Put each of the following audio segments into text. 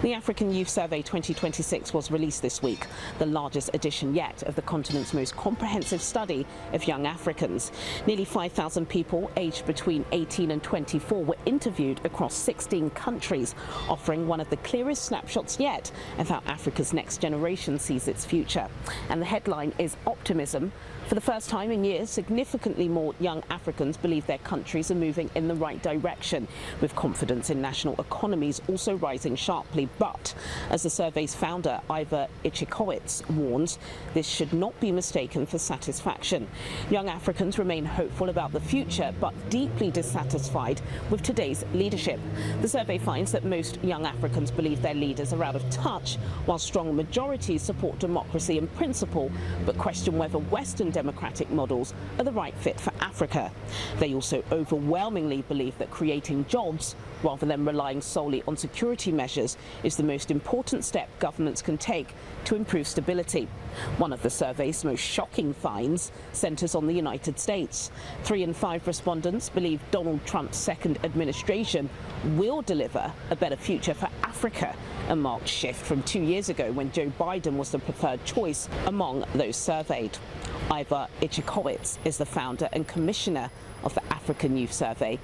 The African Youth Survey 2026 was released this week, the largest edition yet of the continent's most comprehensive study of young Africans. Nearly 5,000 people aged between 18 and 24 were interviewed across 16 countries, offering one of the clearest snapshots yet of how Africa's next generation sees its future. And the headline is Optimism. For the first time in years, significantly more young Africans believe their countries are moving in the right direction, with confidence in national economies also rising sharply. But, as the survey's founder, Iva Ichikowitz, warns, this should not be mistaken for satisfaction. Young Africans remain hopeful about the future, but deeply dissatisfied with today's leadership. The survey finds that most young Africans believe their leaders are out of touch, while strong majorities support democracy in principle, but question whether Western democratic models are the right fit for Africa. They also overwhelmingly believe that creating jobs, rather than relying solely on security measures, is the most important step governments can take to improve stability. One of the survey's most shocking finds centers on the United States. 3 in 5 respondents believe Donald Trump's second administration will deliver a better future for Africa, a marked shift from 2 years ago when Joe Biden was the preferred choice among those surveyed. Iva Ichikowitz is the founder and commissioner of the African Youth Survey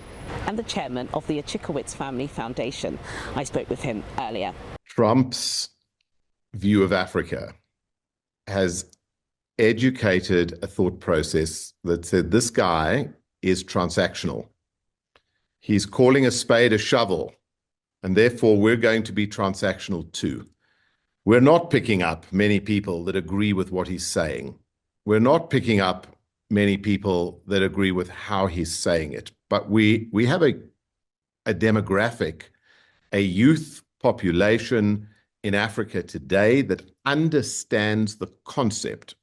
and the chairman of the Ichikowitz Family Foundation. I spoke with him earlier. Trump's view of Africa has educated a thought process that said this guy is transactional. He's calling a spade a shovel, and therefore we're going to be transactional too. We're not picking up many people that agree with what he's saying. We're not picking up many people that agree with how he's saying it, but we have a demographic, a youth population in Africa today that understands the concept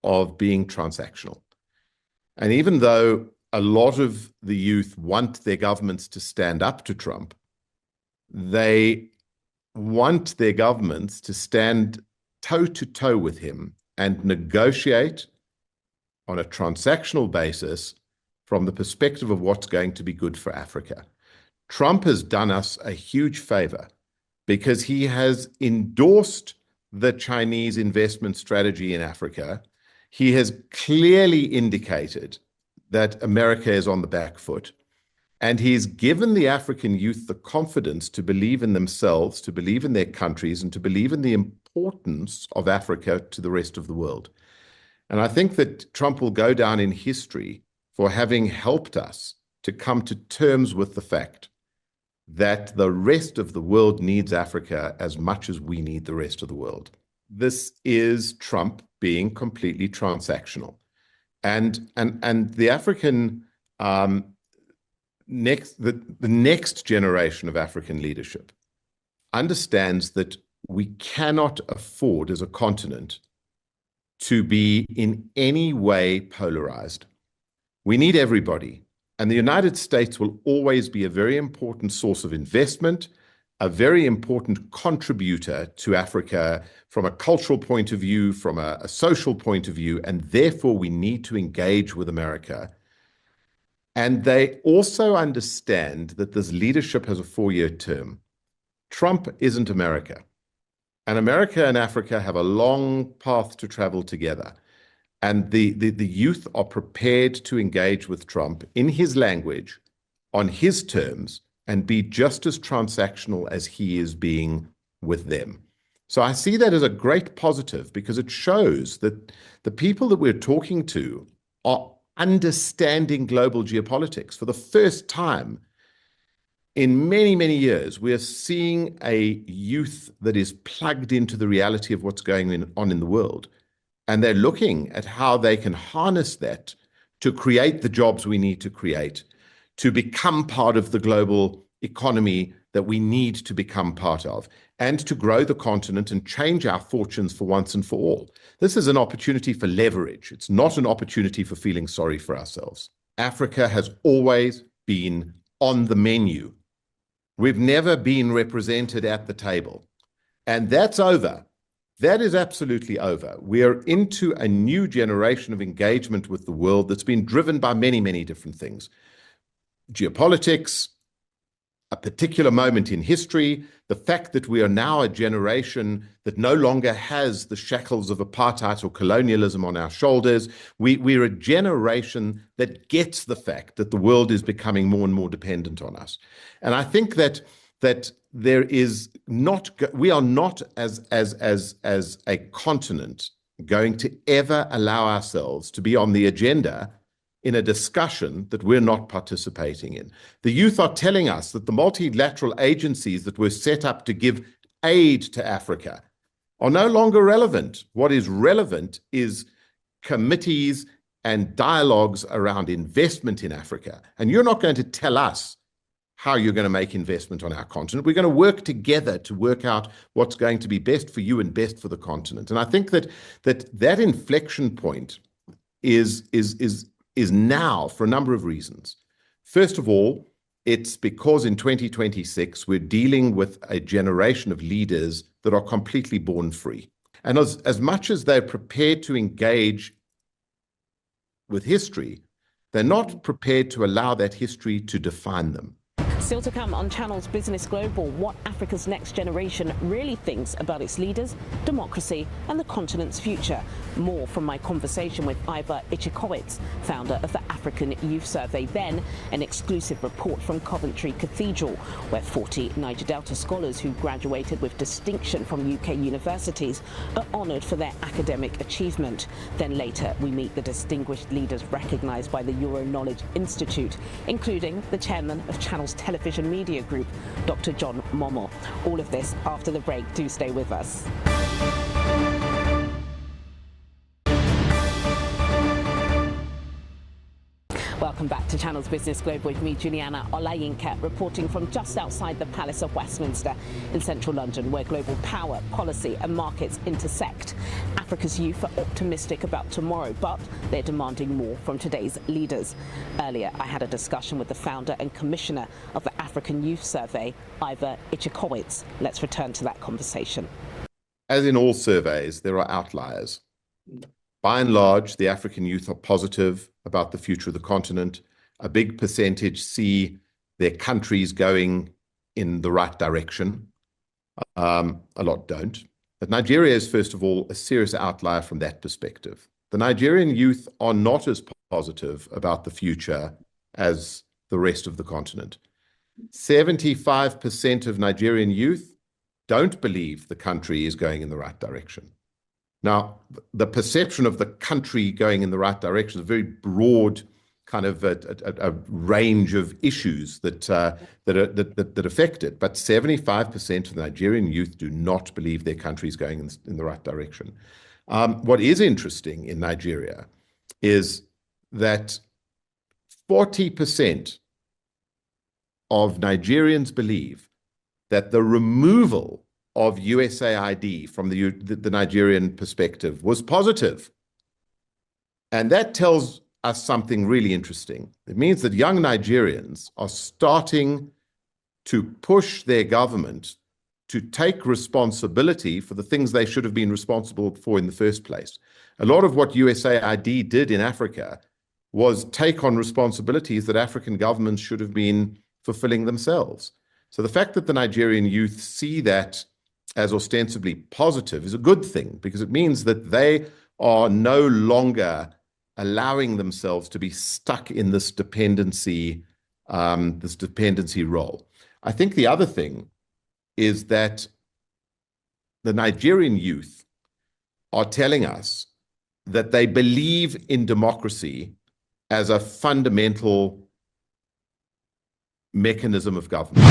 of being transactional. And even though a lot of the youth want their governments to stand up to Trump, they want their governments to stand toe to toe with him and negotiate on a transactional basis from the perspective of what's going to be good for Africa. Trump has done us a huge favor because he has endorsed the Chinese investment strategy in Africa. He has clearly indicated that America is on the back foot. And he's given the African youth the confidence to believe in themselves, to believe in their countries, and to believe in the importance of Africa to the rest of the world. And I think that Trump will go down in history for having helped us to come to terms with the fact that the rest of the world needs Africa as much as we need the rest of the world. This is Trump being completely transactional. And the African the next generation of African leadership understands that we cannot afford as a continent to be in any way polarized. We need everybody. And the United States will always be a very important source of investment, a very important contributor to Africa from a cultural point of view, from a social point of view, and therefore we need to engage with America. And they also understand that this leadership has a 4-year term. Trump isn't America. And America and Africa have a long path to travel together. And the youth are prepared to engage with Trump in his language, on his terms, and be just as transactional as he is being with them. So I see that as a great positive because it shows that the people that we're talking to are understanding global geopolitics. For the first time in many, many years, we are seeing a youth that is plugged into the reality of what's going on in the world. And they're looking at how they can harness that to create the jobs we need to create, to become part of the global economy that we need to become part of, and to grow the continent and change our fortunes for once and for all. This is an opportunity for leverage. It's not an opportunity for feeling sorry for ourselves. Africa has always been on the menu. We've never been represented at the table. And that's over. That is absolutely over. We are into a new generation of engagement with the world that's been driven by many, many different things. Geopolitics, a particular moment in history, the fact that we are now a generation that no longer has the shackles of apartheid or colonialism on our shoulders. We're a generation that gets the fact that the world is becoming more and more dependent on us. And I think that there is not, we are not as a continent going to ever allow ourselves to be on the agenda in a discussion that we're not participating in. The youth are telling us that the multilateral agencies that were set up to give aid to Africa are no longer relevant. What is relevant is committees and dialogues around investment in Africa. And you're not going to tell us how you're going to make investment on our continent. We're going to work together to work out what's going to be best for you and best for the continent. And I think that inflection point is now for a number of reasons. First of all, it's because in 2026, we're dealing with a generation of leaders that are completely born free. And as much as they're prepared to engage with history, they're not prepared to allow that history to define them. Still to come on Channel's Business Global, what Africa's next generation really thinks about its leaders, democracy and the continent's future. More from my conversation with Iva Ichikowicz, founder of the African Youth Survey. Then an exclusive report from Coventry Cathedral, where 40 Niger Delta scholars who graduated with distinction from UK universities are honoured for their academic achievement. Then later we meet the distinguished leaders recognised by the Euro Knowledge Institute, including the chairman of Channel's Television Media Group, Dr. John Momo. All of this after the break. Do stay with us. Welcome back to Channel's Business Global with me, Juliana Olayinka, reporting from just outside the Palace of Westminster in central London, where global power, policy and markets intersect. Africa's youth are optimistic about tomorrow, but they're demanding more from today's leaders. Earlier, I had a discussion with the founder and commissioner of the African Youth Survey, Iva Ichikowicz. Let's return to that conversation. As in all surveys, there are outliers. By and large, the African youth are positive about the future of the continent. A big percentage see their countries going in the right direction. A lot don't. But Nigeria is, first of all, a serious outlier from that perspective. The Nigerian youth are not as positive about the future as the rest of the continent. 75% of Nigerian youth don't believe the country is going in the right direction. Now, the perception of the country going in the right direction is a very broad kind of a range of issues that affect it. But 75% of the Nigerian youth do not believe their country is going in the right direction. What is interesting in Nigeria is that 40% of Nigerians believe that the removal of USAID from the Nigerian perspective was positive. And that tells us something really interesting. It means that young Nigerians are starting to push their government to take responsibility for the things they should have been responsible for in the first place. A lot of what USAID did in Africa was take on responsibilities that African governments should have been fulfilling themselves. So the fact that the Nigerian youth see that as ostensibly positive is a good thing, because it means that they are no longer allowing themselves to be stuck in this dependency role. I think the other thing is that the Nigerian youth are telling us that they believe in democracy as a fundamental mechanism of government.